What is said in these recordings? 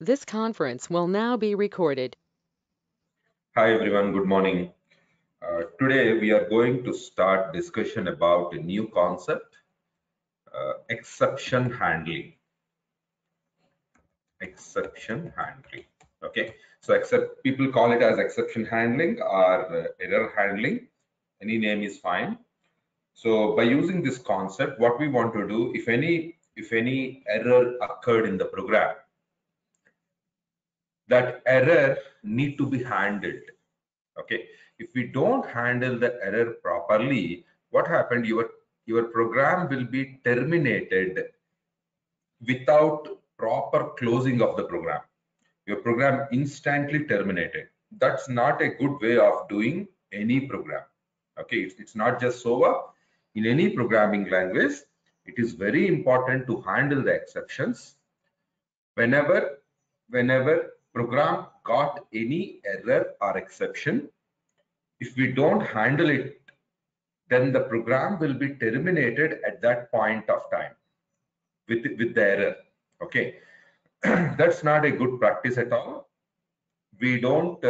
This conference will now be recorded. Hi everyone, good morning. Today we are going to start discussion about a new concept, exception handling. Exception handling. Okay, so people call it as exception handling or error handling. Any name is fine. So by using this concept, what we want to do, if any error occurred in the program, that error need to be handled. Okay, if we don't handle the error properly, what happened, your program will be terminated without proper closing of the program. Your program instantly terminated. That's not a good way of doing any program. Okay, it's not just SOA. In any programming language, it is very important to handle the exceptions. Whenever program got any error or exception, if we don't handle it, then the program will be terminated at that point of time with the error. Okay, that's not a good practice at all. We don't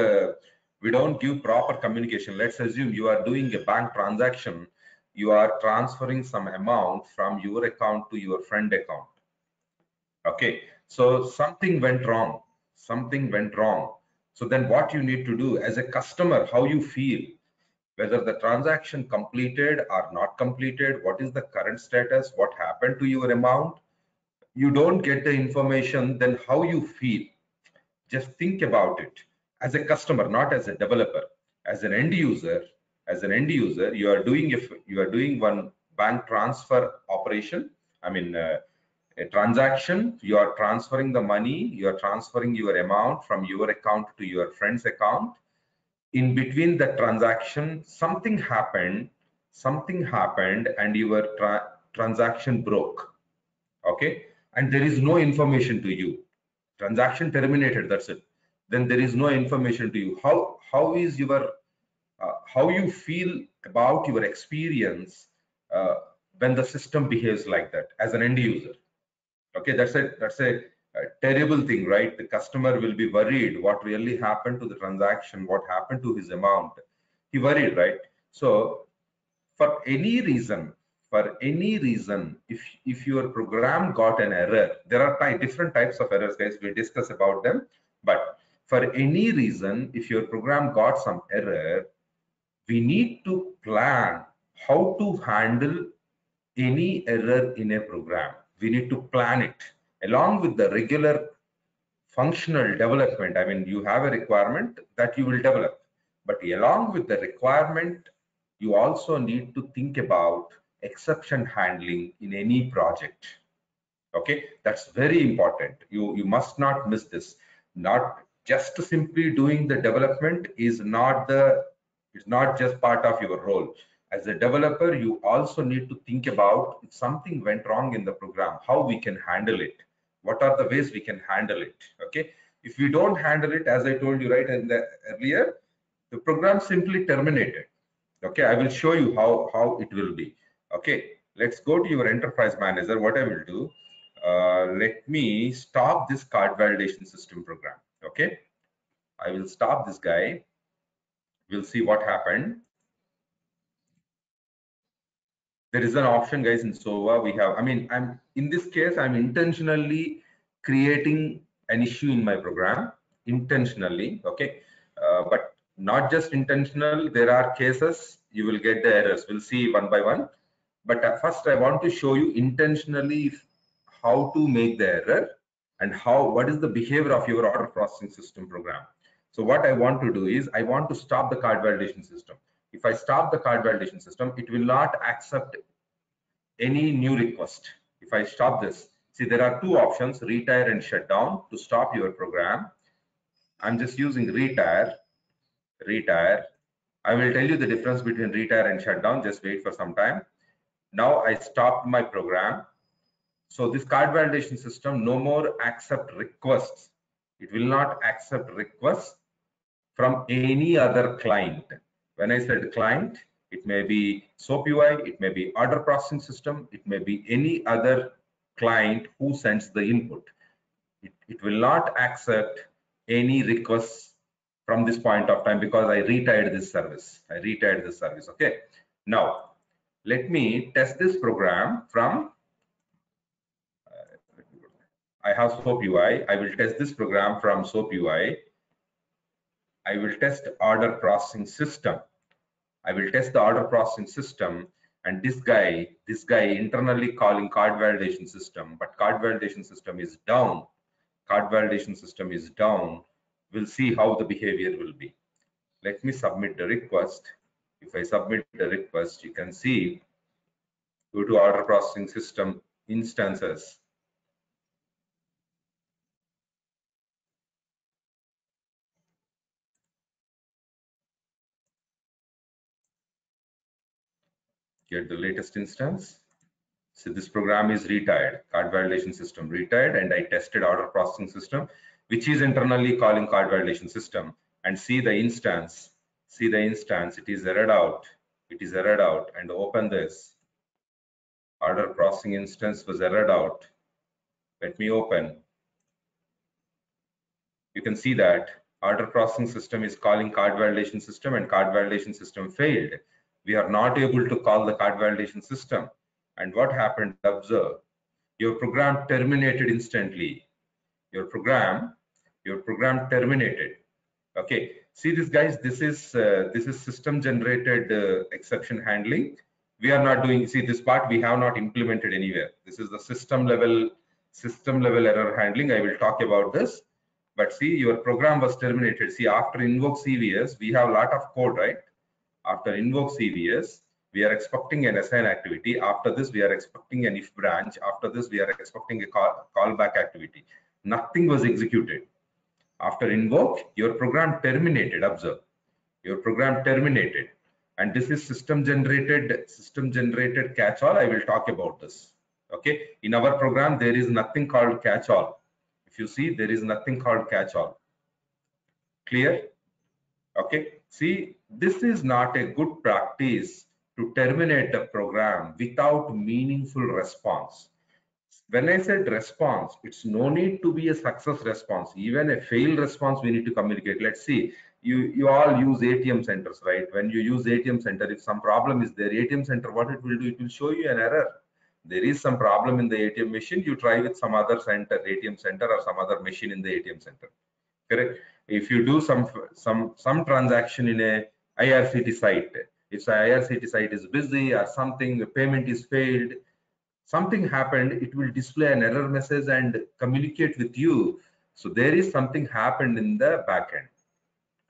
give proper communication. Let's assume you are doing a bank transaction. You are transferring some amount from your account to your friend account. Okay, so something went wrong. Something went wrong. So then what you need to do as a customer, how you feel, whether the transaction completed or not completed, what is the current status, what happened to your amount. You don't get the information, then how you feel. Just think about it as a customer, not as a developer. As an end user, you are doing one bank transfer operation. I mean, a transaction. You are transferring the money. You are transferring your amount from your account to your friend's account. In between the transaction, something happened, and your transaction broke. Okay, and there is no information to you. Transaction terminated, that's it. Then there is no information to you. How is your how you feel about your experience when the system behaves like that as an end user? Okay, that's a terrible thing, right? The customer will be worried what really happened to the transaction, what happened to his amount. He worried, right? So for any reason, if your program got an error, there are different types of errors, guys. We'll discuss about them. But for any reason, if your program got some error, we need to plan how to handle any error in a program. We need to plan it along with the regular functional development. I mean, you have a requirement that you will develop, but along with the requirement, you also need to think about exception handling in any project. Okay, that's very important. You must not miss this. Not just simply doing the development is not just part of your role. As a developer, you also need to think about if something went wrong in the program, how we can handle it. What are the ways we can handle it? Okay, if we don't handle it, as I told you right in the earlier, the program simply terminated. Okay, I will show you how it will be. Okay, let's go to your enterprise manager. What I will do, let me stop this card validation system program. Okay, I will stop this guy. We'll see what happened. There is an option, guys, in SOA. We have, I mean, I'm in this case, I'm intentionally creating an issue in my program, intentionally. Okay, but not just intentional. There are cases you will get the errors. We'll see one by one. But first, I want to show you intentionally how to make the error and what is the behavior of your order processing system program. So what I want to do is I want to stop the card validation system. If I stop the card validation system, it will not accept any new request. If I stop this, see, there are two options, retire and shut down, to stop your program. I'm just using retire. I will tell you the difference between retire and shut down. Just wait for some time. Now I stopped my program. So this card validation system no more accept requests. It will not accept requests from any other client. When I said client, it may be SOAP UI, it may be order processing system, it may be any other client who sends the input. It will not accept any requests from this point of time because I retired this service. Okay. Now, let me test this program from, I have SOAP UI. I will test this program from SOAP UI. I will test order processing system. I will test the order processing system, and this guy internally calling card validation system, but card validation system is down. Card validation system is down. We'll see how the behavior will be. Let me submit the request. If I submit the request, you can see, go to order processing system instances. Get the latest instance. So this program is retired, card validation system retired, and I tested order processing system, which is internally calling card validation system, and see the instance, it is errored out, and open this. Order processing instance was errored out. Let me open. You can see that order processing system is calling card validation system, and card validation system failed. We are not able to call the card validation system. And what happened? Observe. Your program terminated instantly. Your program terminated. Okay. See this, guys. This is system generated exception handling. We are not doing. See this part we have not implemented anywhere. This is the system level error handling. I will talk about this. But see, your program was terminated. See, after invoke CVS, we have a lot of code, right? After invoke CVS, we are expecting an assign activity. After this, we are expecting an if branch. After this, we are expecting a callback activity. Nothing was executed. After invoke, your program terminated. Observe, your program terminated. And this is system generated catch-all. I will talk about this. Okay. In our program, there is nothing called catch-all. If you see, there is nothing called catch-all. Clear? Okay. See, this is not a good practice to terminate the program without meaningful response. When I said response, it's no need to be a success response. Even a failed response, we need to communicate. Let's see, you all use ATM centers, right? When you use ATM center, if some problem is there, ATM center, what it will do, it will show you an error. There is some problem in the ATM machine, you try with some other center, ATM center, or some other machine in the ATM center. Correct? If you do some transaction in a IRCT site, if the IRCT site is busy or something, the payment is failed, something happened, it will display an error message and communicate with you. So there is something happened in the backend.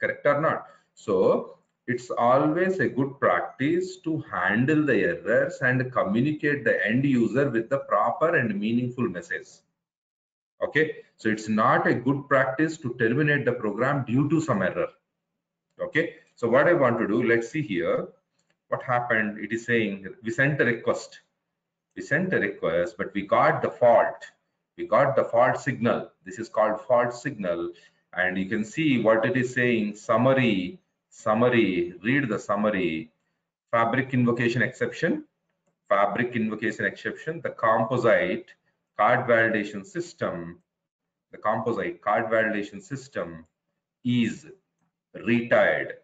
Correct or not? So it's always a good practice to handle the errors and communicate the end user with the proper and meaningful message. Okay, so it's not a good practice to terminate the program due to some error. Okay, so what I want to do, let's see here what happened. It is saying we sent a request, but we got the fault. We got the fault signal. This is called fault signal, and you can see what it is saying. Summary, read the summary. Fabric invocation exception, the composite card validation system, is retired.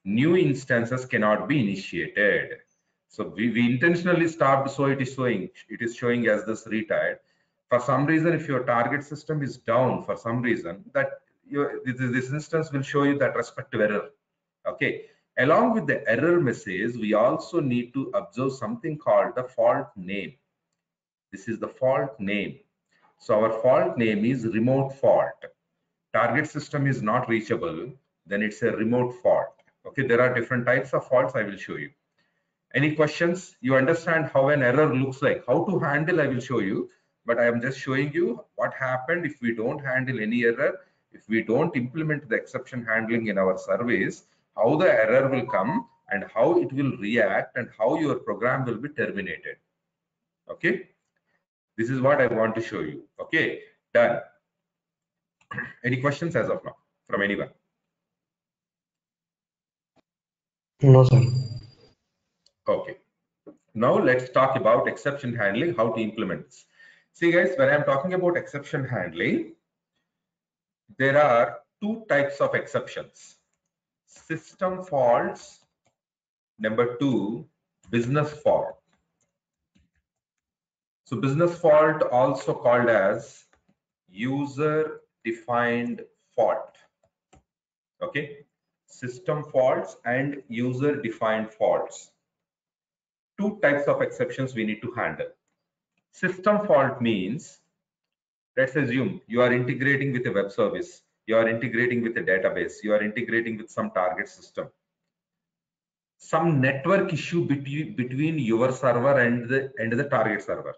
New instances cannot be initiated. So we intentionally stopped, so it is showing as this retired. For some reason, if your target system is down for some reason, that this instance will show you that respective error. Okay. Along with the error message, we also need to observe something called the fault name. This is the fault name. So our fault name is remote fault. Target system is not reachable, then it's a remote fault. Okay, there are different types of faults. I will show you. Any questions? You understand how an error looks like, how to handle, I will show you, but I am just showing you what happened if we don't handle any error, if we don't implement the exception handling in our service, how the error will come and how it will react and how your program will be terminated. Okay, this is what I want to show you. Okay, done. Any questions as of now from anyone? No, sir. Okay. Now let's talk about exception handling, how to implement this. See guys, when I'm talking about exception handling, there are two types of exceptions. System faults, number two, business fault. So business fault also called as user defined fault. Okay, system faults and user defined faults. Two types of exceptions we need to handle. System fault means, let's assume you are integrating with a web service, you are integrating with a database, you are integrating with some target system. Some network issue between your server and the target server.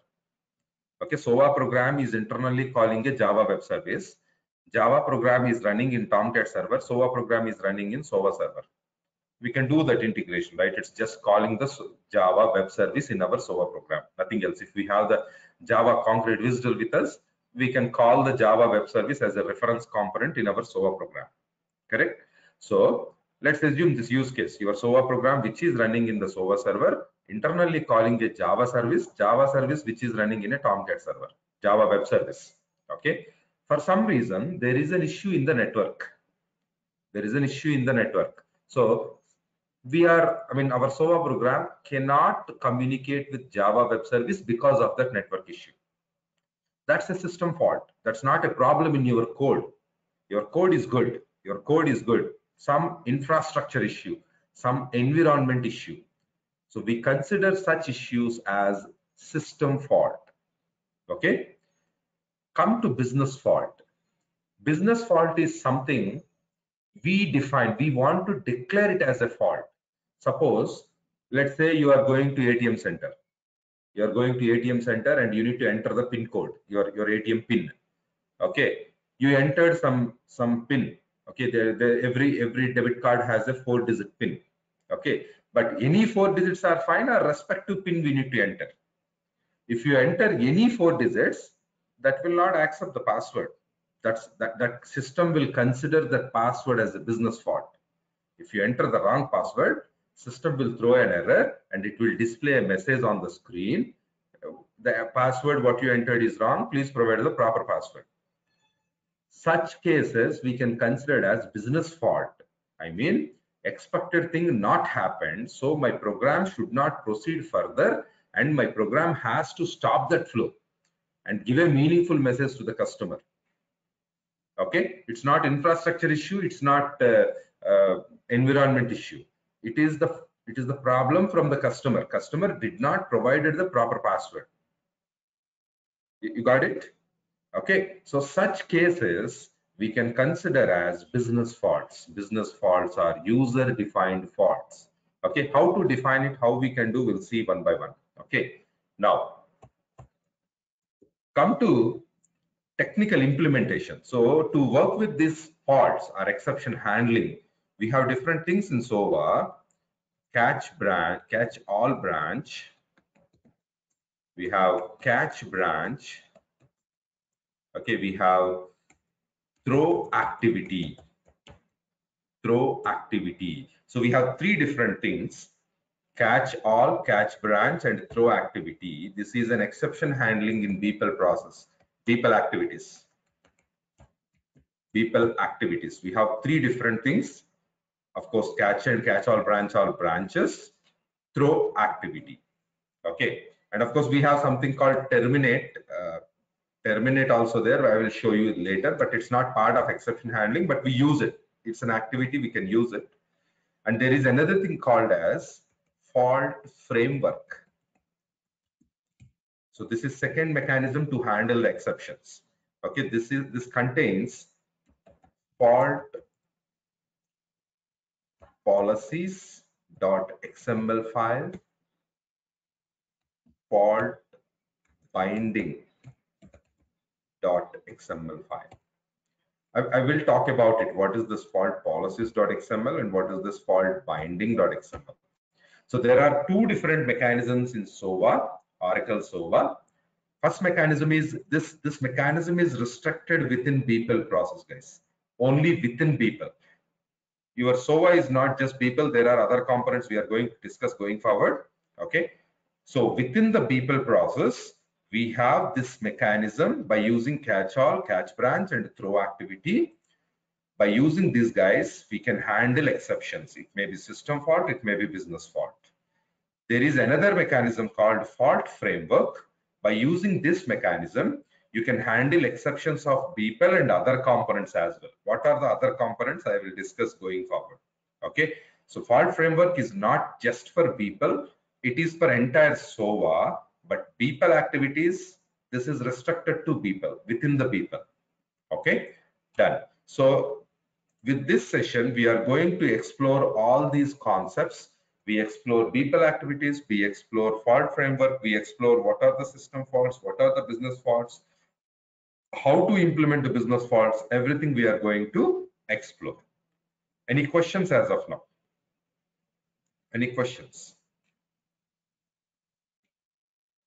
Okay, SOA program is internally calling a Java web service. Java program is running in Tomcat server. SOA program is running in SOA server. We can do that integration, right? It's just calling the Java web service in our SOA program, nothing else. If we have the Java concrete visual with us, we can call the Java web service as a reference component in our SOA program, correct? So let's assume this use case, your SOA program, which is running in the SOA server, internally calling a Java service which is running in a Tomcat server, Java web service. Okay, for some reason there is an issue in the network. So our SOA program cannot communicate with Java web service because of that network issue. That's a system fault. That's not a problem in your code. Your code is good. Some infrastructure issue, some environment issue. So we consider such issues as system fault. Okay. Come to business fault. Business fault is something we define. We want to declare it as a fault. Suppose, let's say you are going to ATM center. You are going to ATM center and you need to enter the PIN code, your ATM PIN. Okay. You entered some PIN. Okay, every debit card has a 4-digit PIN. Okay, but any 4 digits are fine, or respective PIN we need to enter. If you enter any 4 digits, that will not accept the password. That system will consider that password as a business fault. If you enter the wrong password, system will throw an error and it will display a message on the screen. The password what you entered is wrong. Please provide the proper password. Such cases we can consider as business fault. I mean, expected thing not happened, so my program should not proceed further and my program has to stop that flow and give a meaningful message to the customer. Okay, it's not infrastructure issue, it's not environment issue. It is the problem from the customer. Customer did not provided the proper password. You got it? Okay, so such cases we can consider as business faults. Business faults are user defined faults. Okay, how to define it, how we can do, we'll see one by one. Okay, now come to technical implementation. So to work with these faults or exception handling, we have different things in SOA: catch all branch. We have catch branch. Okay, we have throw activity. So we have three different things: catch all, catch branch, and throw activity. This is an exception handling in people process, people activities. We have three different things. Of course, catch and catch all branches, throw activity. Okay, and of course we have something called terminate. Terminate also there. I will show you later, but it's not part of exception handling, but we use it. It's an activity, we can use it. And there is another thing called as fault framework. So this is second mechanism to handle the exceptions. Okay, this contains fault policies.xml file, fault binding.xml file. I will talk about it. What is this fault policies.xml and what is this fault binding.xml? So there are two different mechanisms in SOA, Oracle SOA. First mechanism is this mechanism is restricted within people process, guys. Only within people. Your SOA is not just people. There are other components we are going to discuss going forward. Okay. So within the people process, we have this mechanism by using catch all, catch branch, and throw activity. By using these guys, we can handle exceptions. It may be system fault, it may be business fault. There is another mechanism called fault framework. By using this mechanism, you can handle exceptions of people and other components as well. What are the other components? I will discuss going forward. Okay, so fault framework is not just for people, it is for entire SOA, but people activities, this is restricted to people, within the people. Okay, done. So with this session, we are going to explore all these concepts. We explore people activities, we explore fault framework, we explore what are the system faults, what are the business faults, how to implement the business faults, everything we are going to explore. Any questions as of now? Any questions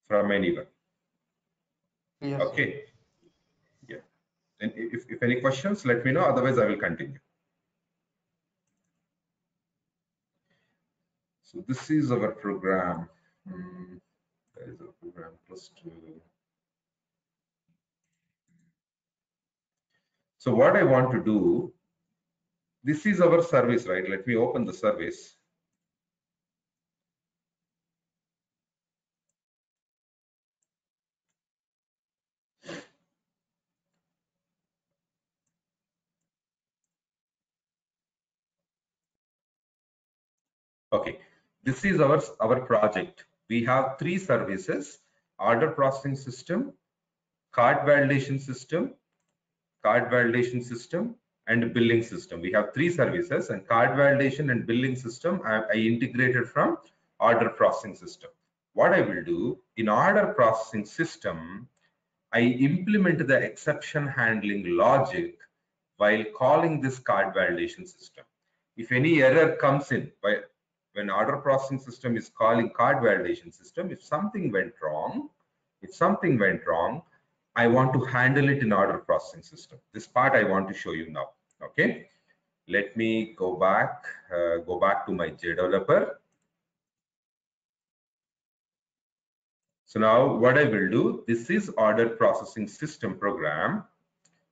from anyone? Yes, Okay. Yeah. And if any questions, let me know. Otherwise, I will continue. So this is our program. There is a program plus 2. So what I want to do, this is our service, right? Let me open the service. Okay, this is our project. We have 3 services: order processing system, card validation system, and billing system. We have 3 services, and card validation and billing system I integrated from order processing system. What I will do in order processing system, I implement the exception handling logic while calling this card validation system. If any error comes in when order processing system is calling card validation system, if something went wrong, I want to handle it in order processing system. This part I want to show you now. Okay, let me go back to my JDeveloper. So now what I will do, this is order processing system program.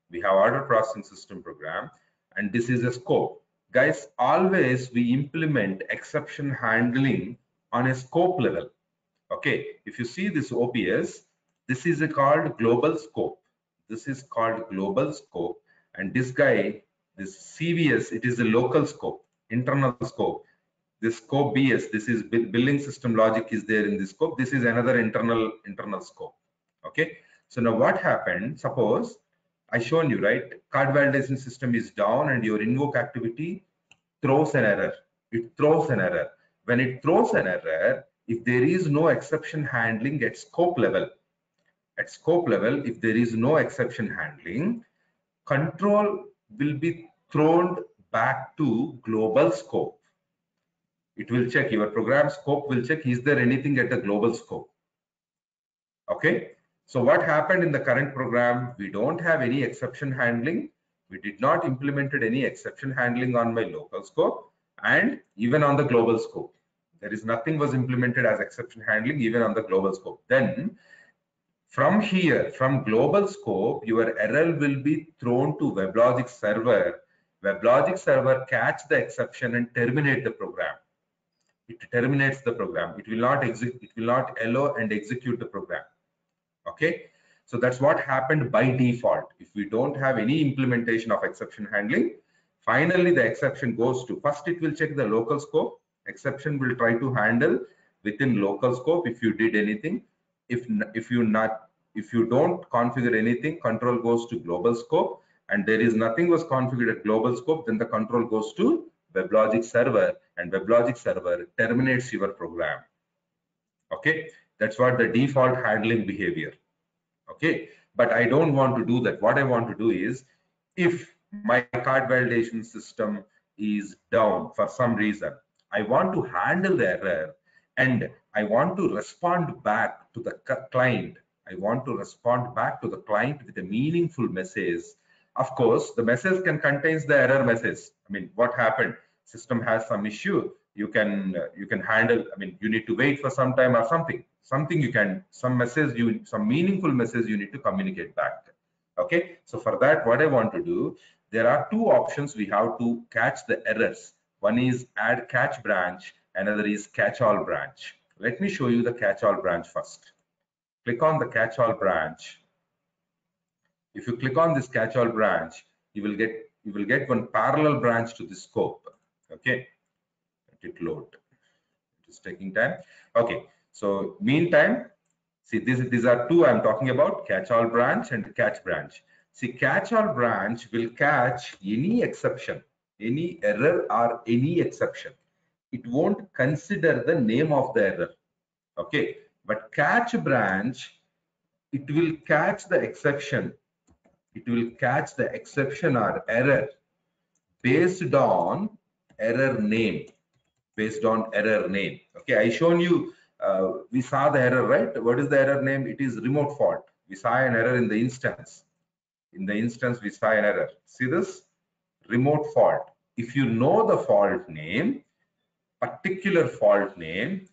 We have order processing system program, and this is a scope. Guys, always we implement exception handling on a scope level. Okay, if you see this OPS, this is called global scope. This is called global scope, and this guy, this CVS, it is a local scope, internal scope. This scope BS, this is billing system logic is there in this scope. This is another internal scope. Okay, so now what happened? Suppose I shown you, right? Card validation system is down and your invoke activity throws an error. It throws an error. When it throws an error, if there is no exception handling at scope level, if there is no exception handling, control will be thrown back to global scope. It will check, your program scope will check, is there anything at the global scope? Okay, so what happened in the current program? We don't have any exception handling. We did not implemented any exception handling on my local scope, and even on the global scope. There is nothing was implemented as exception handling even on the global scope. Then from here, from global scope, your error will be thrown to WebLogic server. WebLogic server catch the exception and terminate the program. It terminates the program. It will not execute, it will not allow and execute the program. Okay, so that's what happened by default. If we don't have any implementation of exception handling, finally the exception goes to, first it will check the local scope. Exception will try to handle within local scope if you did anything. If you don't configure anything, control goes to global scope, and there is nothing was configured at global scope, then the control goes to WebLogic server, and WebLogic server terminates your program. Okay, that's what the default handling behavior. Okay, but I don't want to do that. What I want to do is, if my card validation system is down for some reason, I want to handle the error and I want to respond back to the client. I want to respond back to the client with a meaningful message. Of course, the message can contain the error message. I mean, what happened? System has some issue. You can handle. I mean, you need to wait for some time or something. something you can, some meaningful message you need to communicate back. Okay, so for that, what I want to do, there are two options we have to catch the errors. One is add catch branch, another is catch all branch. Let me show you the catch all branch first. Click on the catch all branch. If you click on this catch all branch, you will get one parallel branch to the scope. Okay, let it load. It is taking time. Okay, so meantime, see, these are two I'm talking about, catch all branch and catch branch. See, catch all branch will catch any exception, any error or any exception. It won't consider the name of the error. Okay, but catch branch, it will catch the exception. It will catch the exception or error based on error name. Based on error name. Okay, I shown you, we saw the error, right? What is the error name? It is remote fault. We saw an error in the instance. In the instance, we saw an error. See this? Remote fault. If you know the fault name, particular fault name,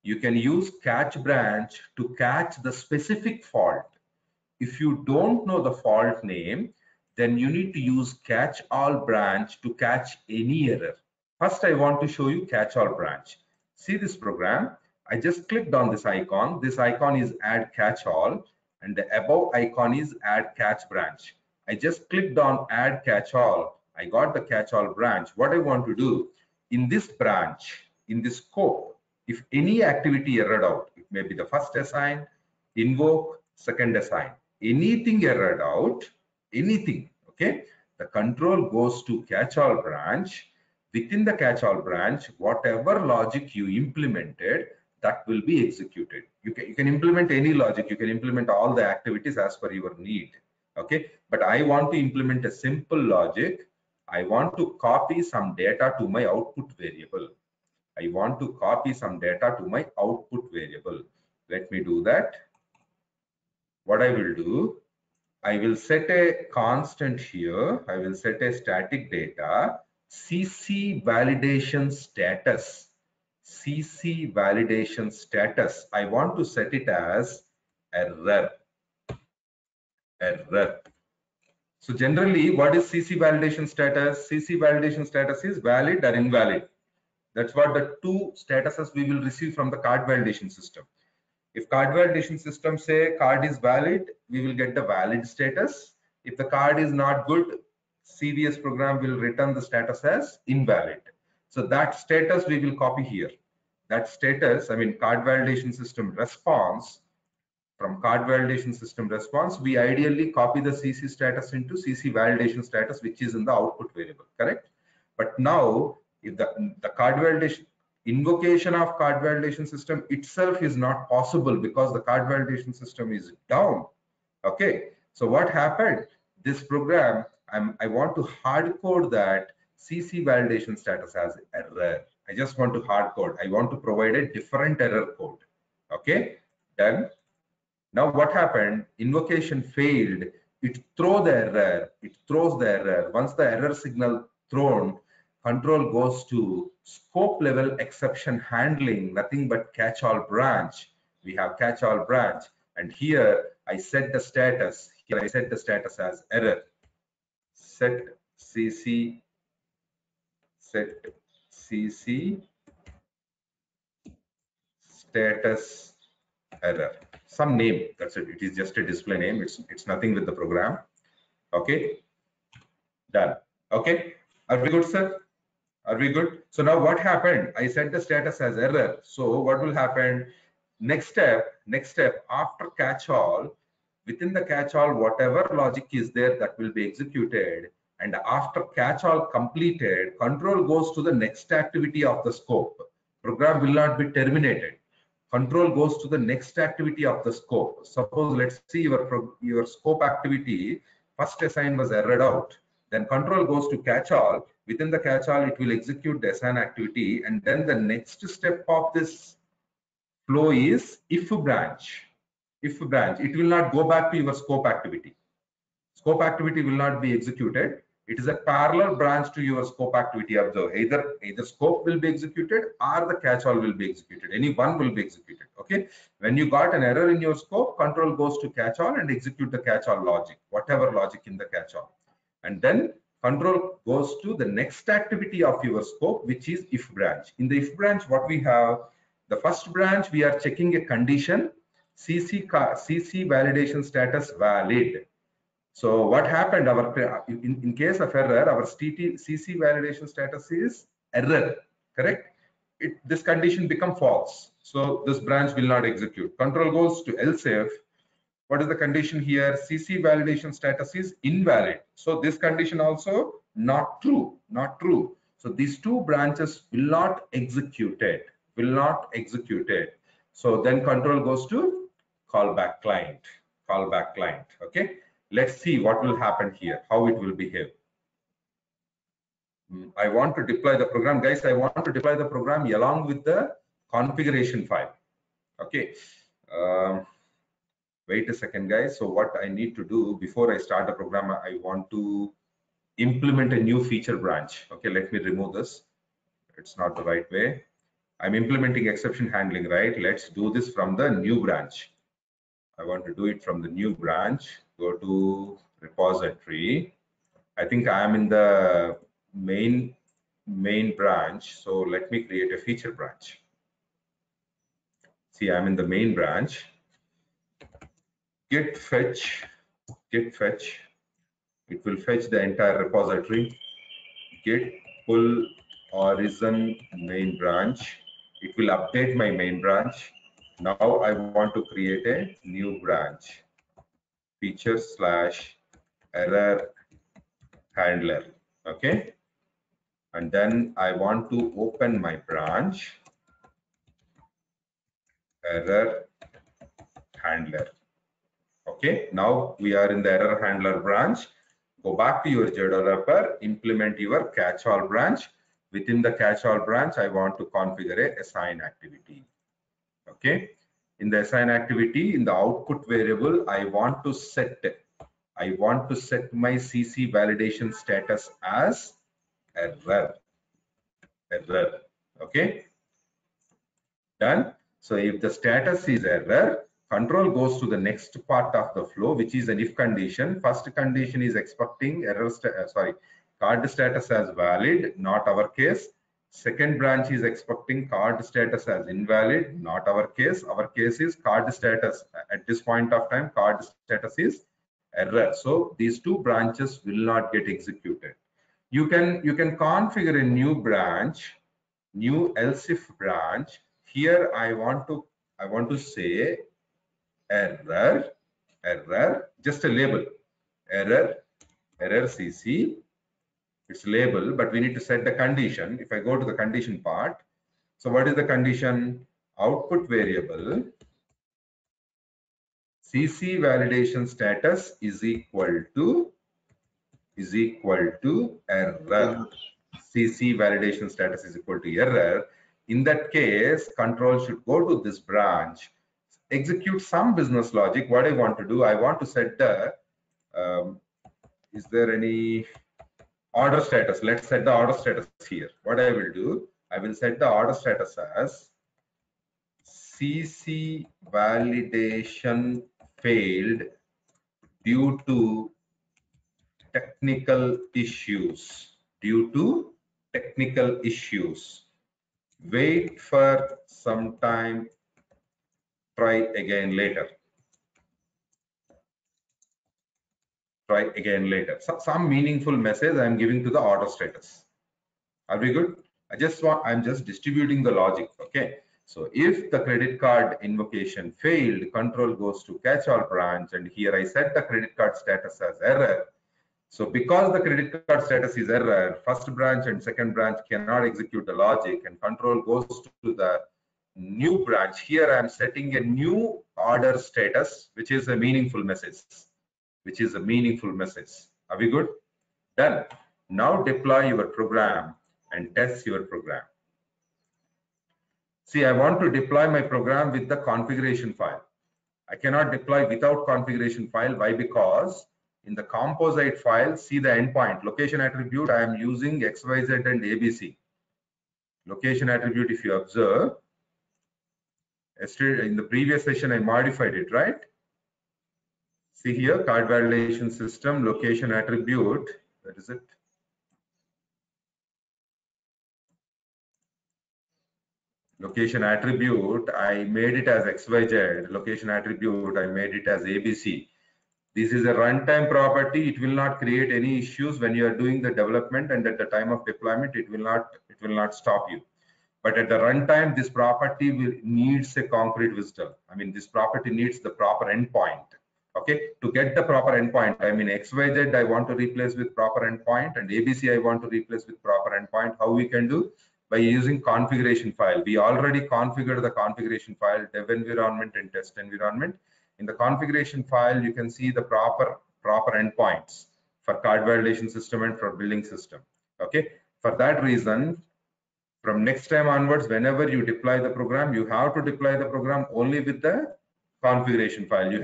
you can use catch branch to catch the specific fault. If you don't know the fault name, then you need to use catch all branch to catch any error. First, I want to show you catch all branch. See this program. I just clicked on this icon. This icon is add catch all, and the above icon is add catch branch. I just clicked on add catch all. I got the catch all branch. What I want to do in this branch, in this scope, if any activity errored out, it may be the first assign, invoke, second assign, anything errored out, anything, okay, the control goes to catch all branch. Within the catch all branch, whatever logic you implemented, that will be executed. You can implement any logic, you can implement all the activities as per your need. Okay, but I want to implement a simple logic. I want to copy some data to my output variable. I want to copy some data to my output variable. Let me do that. What I will do, I will set a constant here. I will set a static data, CC validation status. CC validation status. I want to set it as error. Error. So generally, what is CC validation status? CC validation status is valid or invalid. That's what the two statuses we will receive from the card validation system. If card validation system say card is valid, we will get the valid status. If the card is not good, CVS program will return the status as invalid. So that status we will copy here. That status, I mean card validation system response, from card validation system response, we ideally copy the CC status into CC validation status, which is in the output variable, correct? But now, if the card validation, invocation of card validation system itself is not possible because the card validation system is down. Okay, so what happened? This program, I want to hard code that CC validation status as error. I just want to hard code. I want to provide a different error code. Okay, done. Now what happened? Invocation failed. It throws the error. It throws the error. Once the error signal thrown, control goes to scope level exception handling, nothing but catch all branch. We have catch all branch, and here I set the status. Here I set the status as error. Set CC status error. Some name, that's it. It is just a display name. It's nothing with the program. Okay, done. Okay, are we good, sir? Are we good? So now what happened? I set the status as error. So what will happen? Next step after catch all, within the catch all, whatever logic is there, that will be executed. And after catch all completed, control goes to the next activity of the scope. Program will not be terminated. Control goes to the next activity of the scope. Suppose let's see your scope activity, first assign was errored out. Then control goes to catch all. Within the catch all, it will execute the assign activity, and then the next step of this flow is if branch. If branch, it will not go back to your scope activity. Scope activity will not be executed. It is a parallel branch to your scope activity. Observe, either scope will be executed or the catch-all will be executed. Any one will be executed. Okay. When you got an error in your scope, control goes to catch-all and execute the catch-all logic, whatever logic in the catch-all. And then control goes to the next activity of your scope, which is if branch. In the if branch, what we have, the first branch, we are checking a condition, CC validation status valid. So what happened, in case of error, our CC validation status is error, correct? This condition become false. So this branch will not execute. Control goes to else if. What is the condition here? CC validation status is invalid. So this condition also not true, not true. So these two branches will not executed, will not executed. So then control goes to callback client, callback client. Okay. Let's see what will happen here, how it will behave. I want to deploy the program, guys. I want to deploy the program along with the configuration file. Okay. Wait a second, guys. So what I need to do before I start the program, I want to implement a new feature branch. Okay, let me remove this. It's not the right way. I'm implementing exception handling, right? Let's do this from the new branch. I want to do it from the new branch. Go to repository. I think I am in the main branch. So let me create a feature branch. See, I'm in the main branch. Git fetch. It will fetch the entire repository. Git pull origin main branch. It will update my main branch. Now I want to create a new branch, feature / error handler. Okay. And then I want to open my branch, error handler. Okay. Now we are in the error handler branch. Go back to your JDeveloper, implement your catch-all branch. Within the catch-all branch, I want to configure a assign activity. Okay. In the assign activity, in the output variable, I want to set my CC validation status as error. Okay. Done. So if the status is error, control goes to the next part of the flow, which is an if condition. First condition is expecting card status as valid, not our case. Second branch is expecting card status as invalid, not our case. Our case is card status. At this point of time, card status is error. So these two branches will not get executed. You can configure a new branch, new else if branch. Here I want to say error, just a label, error CC. It's label, but we need to set the condition. If I go to the condition part, so what is the condition? Output variable CC validation status is equal to error. CC validation status is equal to error. In that case, control should go to this branch, execute some business logic. What I want to do, I want to set the is there any order status? Let's set the order status here. What I will do, I will set the order status as CC validation failed due to technical issues. Wait for some time, try again later. Some meaningful message I am giving to the order status. Are we good? I'm just distributing the logic. Okay. So if the credit card invocation failed, control goes to catch-all branch, and here I set the credit card status as error. So because the credit card status is error, first branch and second branch cannot execute the logic, and control goes to the new branch. Here I am setting a new order status, which is a meaningful message. Are we good? Done. Now deploy your program and test your program. See, I want to deploy my program with the configuration file. I cannot deploy without configuration file. Why? Because in the composite file, see the endpoint location attribute. I am using XYZ and ABC. Location attribute, if you observe, yesterday in the previous session I modified it, right? See here, card validation system, location attribute. Where is it? Location attribute, I made it as XYZ. Location attribute, I made it as ABC. This is a runtime property. It will not create any issues when you are doing the development, and at the time of deployment, it will not stop you. But at the runtime, this property needs a concrete wisdom. I mean, this property needs the proper endpoint. Okay, to get the proper endpoint, I mean XYZ I want to replace with proper endpoint, and ABC I want to replace with proper endpoint. How we can do? By using configuration file. We already configured the configuration file, dev environment and test environment. In the configuration file, you can see the proper endpoints for card validation system and for billing system. Okay, for that reason, from next time onwards, whenever you deploy the program, you have to deploy the program only with the configuration file. You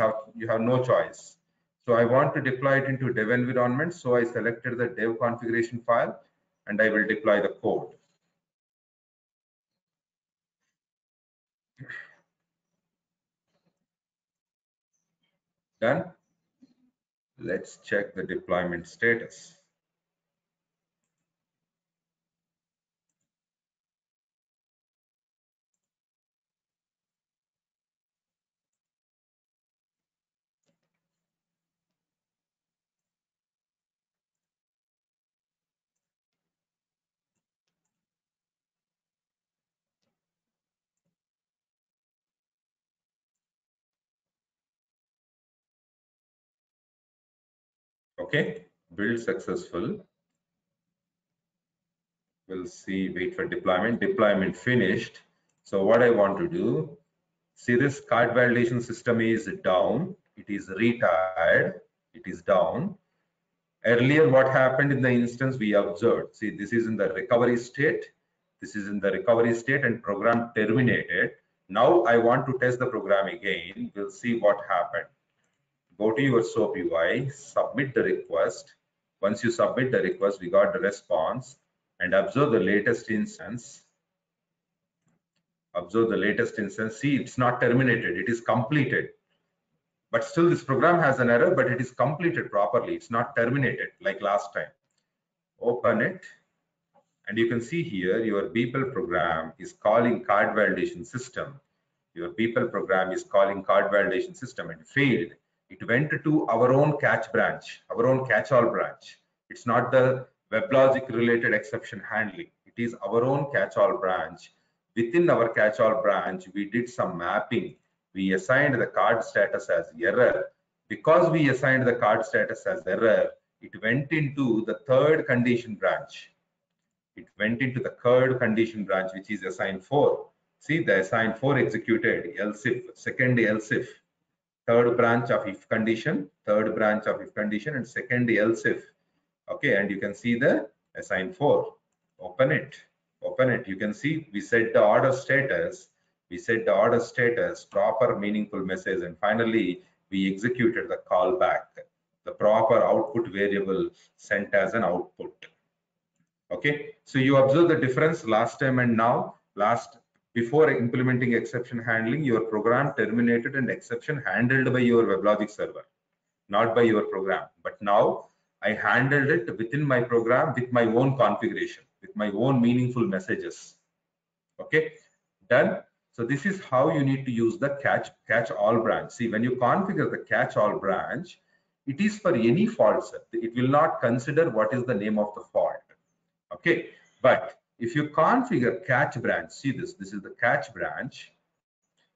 have no choice. So I want to deploy it into dev environment. So I selected the dev configuration file and I will deploy the code. Done. Let's check the deployment status. Okay, build successful. We'll see, wait for deployment finished. So what I want to do, see this card validation system is down, it is retired, it is down. Earlier what happened in the instance we observed, see this is in the recovery state, this is in the recovery state and program terminated. Now I want to test the program again. We'll see what happened. Go to your SOAP UI, submit the request. Once you submit the request, we got the response, and observe the latest instance. Observe the latest instance. See, it's not terminated, it is completed. But still this program has an error, but it is completed properly. It's not terminated like last time. Open it. And you can see here your people program is calling card validation system. Your people program is calling card validation system and failed. It went to our own catch branch, our own catch-all branch. It's not the WebLogic related exception handling. It is our own catch-all branch. Within our catch-all branch, we did some mapping. We assigned the card status as error. Because we assigned the card status as error, it went into the third condition branch. It went into the third condition branch, which is assign 4. See, the assign 4 executed, else if, second else if, third branch of if condition, third branch of if condition, and second else if. Okay, and you can see the assign 4. Open it. Open it. You can see we set the order status. We set the order status, proper meaningful message, and finally we executed the callback. The proper output variable sent as an output. Okay, so you observe the difference last time and now. Before implementing exception handling, your program terminated and exception handled by your WebLogic server, not by your program. But now I handled it within my program with my own configuration, with my own meaningful messages. Okay, done. So this is how you need to use the catch all branch. See, when you configure the catch all branch, it is for any fault set. It will not consider what is the name of the fault. Okay, but if you configure catch branch, see this is the catch branch.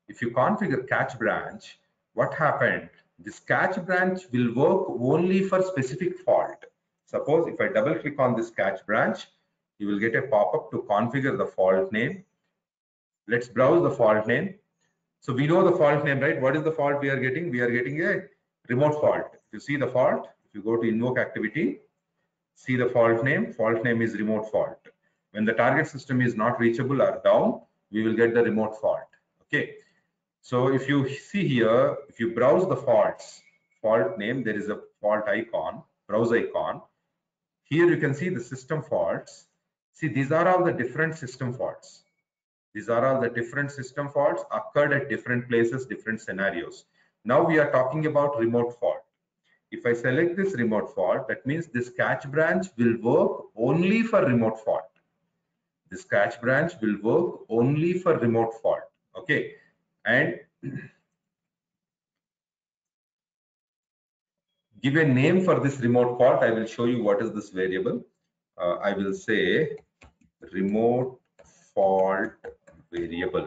If you configure catch branch, what happened? This catch branch will work only for specific fault. Suppose if I double click on this catch branch, you will get a pop-up to configure the fault name. Let's browse the fault name. So we know the fault name, right? What is the fault we are getting? We are getting a remote fault. If you see the fault, if you go to invoke activity, see the fault name is remote fault. When the target system is not reachable or down, we will get the remote fault. Okay, so if you see here, if you browse the fault name, there is a fault icon, browse icon. Here you can see the system faults. See, these are all the different system faults. These are all the different system faults occurred at different places, different scenarios. Now we are talking about remote fault. If I select this remote fault, that means this catch branch will work only for remote fault. This catch branch will work only for remote fault. Okay. And give a name for this remote fault. I will show you what is this variable. I will say remote fault variable.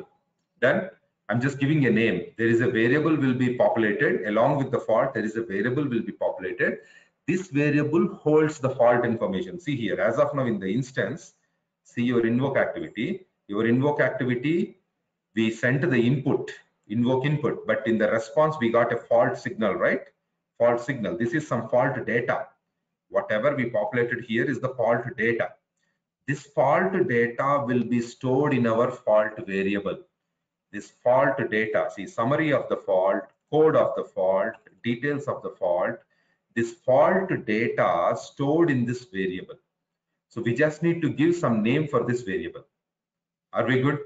Then I'm just giving a name. There is a variable will be populated along with the fault. There is a variable will be populated. This variable holds the fault information. See here, as of now in the instance, see your invoke activity. Your invoke activity, we sent the input, invoke input, but in the response, we got a fault signal, right? Fault signal. This is some fault data. Whatever we populated here is the fault data. This fault data will be stored in our fault variable. This fault data, see summary of the fault, code of the fault, details of the fault, this fault data stored in this variable. So we just need to give some name for this variable. Are we good?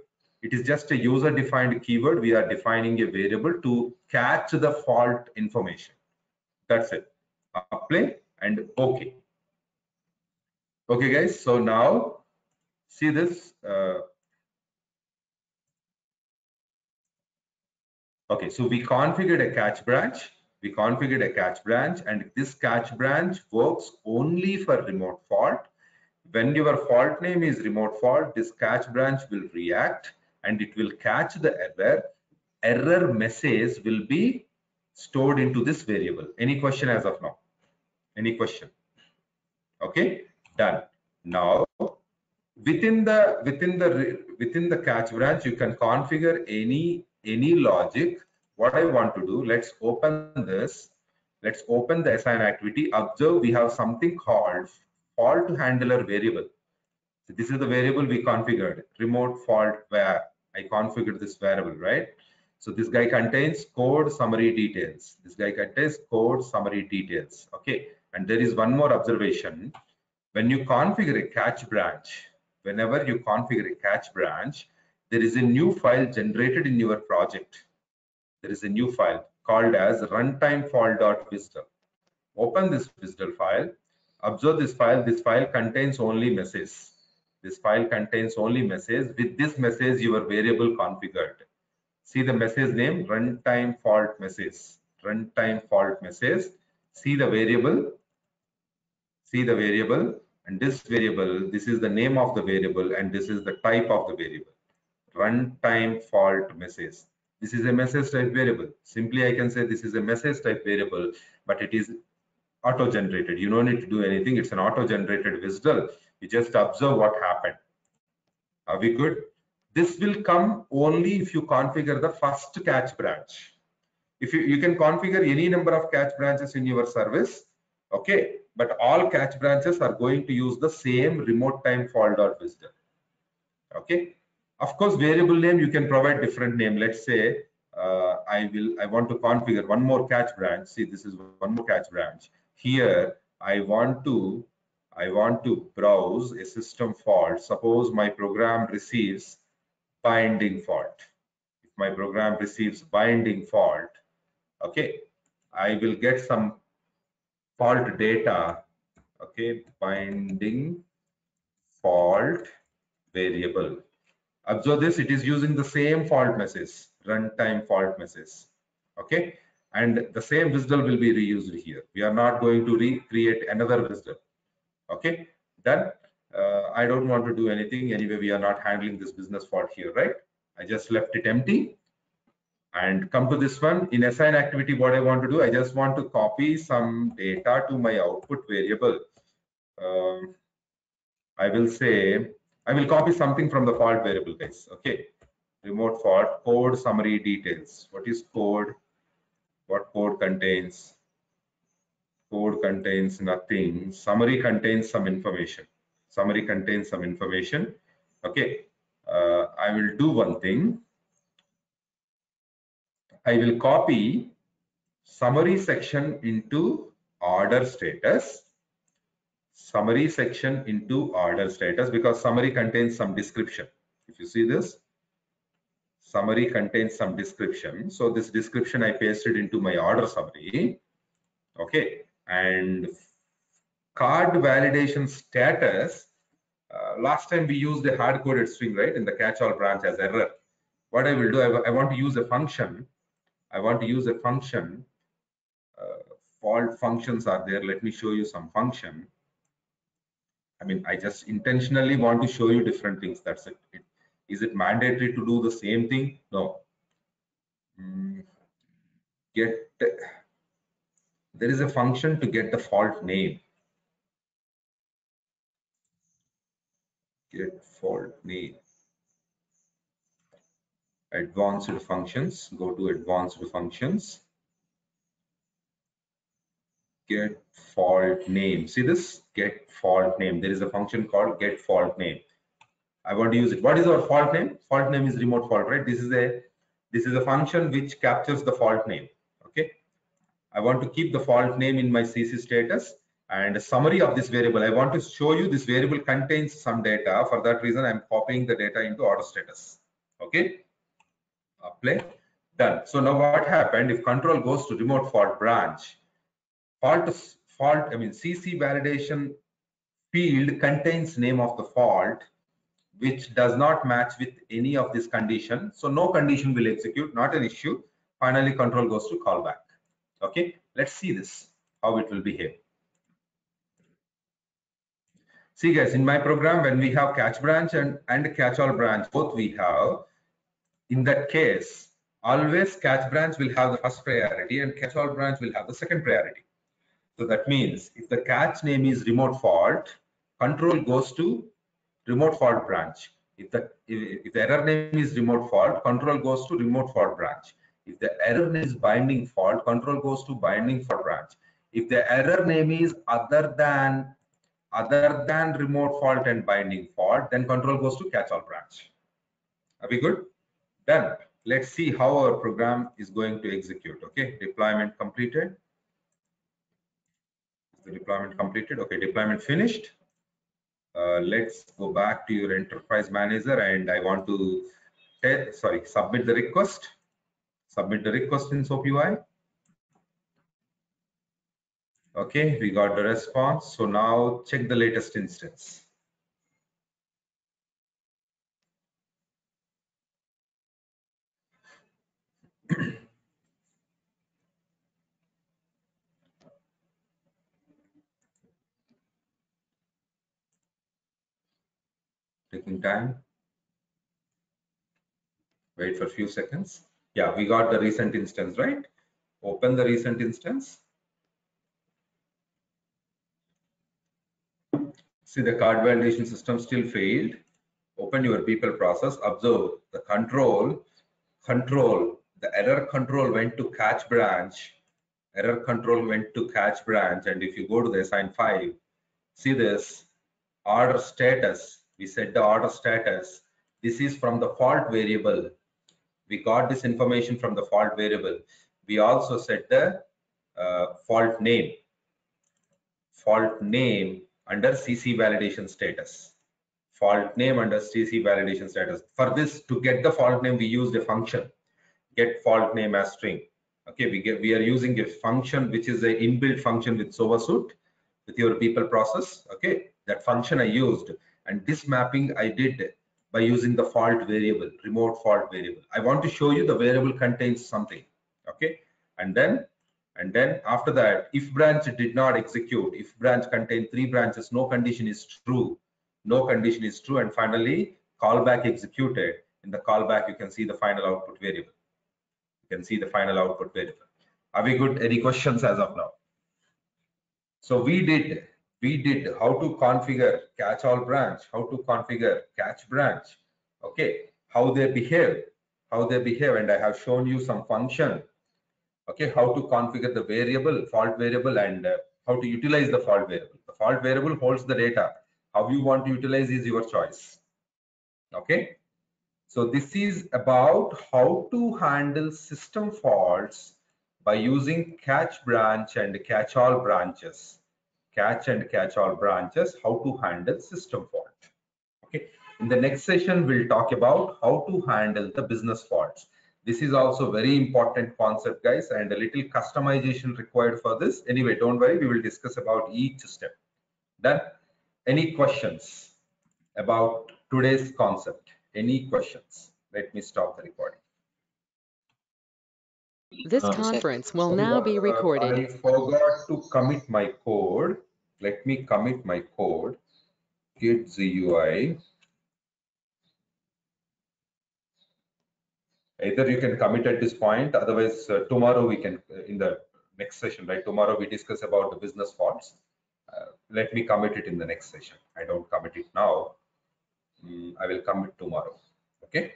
It is just a user defined keyword. We are defining a variable to catch the fault information. That's it. Apply and OK. Okay, guys. So now see this. Okay, so we configured a catch branch. We configured a catch branch, and this catch branch works only for remote fault. When your fault name is remote fault, this catch branch will react and it will catch the error. Error message will be stored into this variable. Any question as of now? Any question? Okay, done. Now within the catch branch, you can configure any logic. What I want to do, let's open this. Let's open the assign activity. Observe, we have something called fault handler variable. So this is the variable we configured, remote fault var. I configured this variable, right? So this guy contains code summary details. This guy contains code summary details. Okay, and there is one more observation. When you configure a catch branch, whenever you configure a catch branch, there is a new file generated in your project. There is a new file called as runtime fault.wisdom. Open this wisdom file. Observe this file. This file contains only message. This file contains only message. With this message, your variable configured. See the message name, runtime fault message. Runtime fault message. See the variable. See the variable, and this variable, this is the name of the variable, and this is the type of the variable. Runtime fault message. This is a message type variable. Simply I can say this is a message type variable, but it is auto generated. You don't need to do anything. It's an auto generated WSDL. You just observe what happened. Are we good? This will come only if you configure the first catch branch. If you can configure any number of catch branches in your service, okay, but all catch branches are going to use the same remote time fault.wisdom. Okay, of course, variable name you can provide different name. Let's say I want to configure one more catch branch. See, this is one more catch branch. Here I want to browse a system fault. Suppose my program receives binding fault. If my program receives binding fault, okay, I will get some fault data. Okay, binding fault variable. Observe this, it is using the same fault message, runtime fault message. Okay, and the same WSDL will be reused here. We are not going to recreate another WSDL. Okay, then I don't want to do anything. Anyway, we are not handling this business fault here, right? I just left it empty. And come to this one. In assign activity, what I want to do, I just want to copy some data to my output variable. I will say, I will copy something from the fault variable, guys. Okay, remote fault, code summary details. What is code? What code contains? Code contains nothing. Summary contains some information. Summary contains some information. Okay, I will do one thing. I will copy summary section into order status, summary section into order status, because summary contains some description. If you see this, summary contains some description. So this description I pasted into my order summary. Okay, and card validation status. Last time we used a hard-coded string, right, in the catch-all branch as error. What I will do, I want to use a function. I want to use a function. Fault functions are there. Let me show you some function. I mean, I just intentionally want to show you different things. That's it. Is it mandatory to do the same thing? No. There is a function to get the fault name. Get fault name. Advanced functions. Go to advanced functions. Get fault name. See this? Get fault name. There is a function called get fault name. I want to use it. What is our fault name? Fault name is remote fault, right? This is a function which captures the fault name. Okay. I want to keep the fault name in my CC status, and a summary of this variable. I want to show you this variable contains some data. For that reason, I'm copying the data into order status. Okay. Apply. Done. So now what happened if control goes to remote fault branch? CC validation field contains name of the fault, which does not match with any of this condition. So no condition will execute, not an issue. Finally, control goes to callback. Okay, let's see this, how it will behave. See guys, in my program, when we have catch branch and catch-all branch, both we have, in that case, always catch branch will have the first priority and catch-all branch will have the second priority. So that means if the catch name is remote fault, control goes to remote fault branch. If the error name is remote fault, control goes to remote fault branch. If the error name is binding fault, control goes to binding fault branch. If the error name is other than remote fault and binding fault, then control goes to catch-all branch. Are we good? Done. Let's see how our program is going to execute. Okay, deployment completed. Is the deployment completed? Okay, deployment finished. Let's go back to your enterprise manager, and I want to submit the request. Submit the request in SOAP UI. Okay, we got the response. So now check the latest instance. Taking time. Wait for a few seconds. Yeah, we got the recent instance, right? Open the recent instance. See, the card validation system still failed. Open your people process. Observe the control, the error control went to catch branch. Error control went to catch branch. And if you go to the assign 5, see this order status. We set the order status. This is from the fault variable. We got this information from the fault variable. We also set the fault name under CC validation status. Fault name under CC validation status. For this, to get the fault name, we used a function, get fault name as string. Okay, we are using a function which is an inbuilt function with SOAP with your people process. Okay, that function I used, and this mapping I did by using the fault variable, remote fault variable. I want to show you the variable contains something. Okay, and then after that, if branch did not execute, if branch contained 3 branches, no condition is true. No condition is true, and finally callback executed. In the callback, you can see the final output variable. You can see the final output variable. Are we good? Any questions as of now? So we did how to configure catch-all branch, how to configure catch branch. Okay, how they behave, and I have shown you some function. Okay, how to configure the variable, fault variable, and how to utilize the fault variable. The fault variable holds the data. How you want to utilize is your choice. Okay, so this is about how to handle system faults by using catch branch and catch all branches. Catch and catch all branches, how to handle system fault. Okay. In the next session, we'll talk about how to handle the business faults. This is also very important concept, guys, and a little customization required for this. Anyway, don't worry, we will discuss about each step. Done? Any questions about today's concept? Any questions? Let me stop the recording. This conference will now be recorded. I forgot to commit my code. Let me commit my code. Git GUI. Either you can commit at this point, otherwise tomorrow we can, in the next session, right? Tomorrow we discuss about the business faults. Let me commit it in the next session. I don't commit it now. I will commit tomorrow. Okay.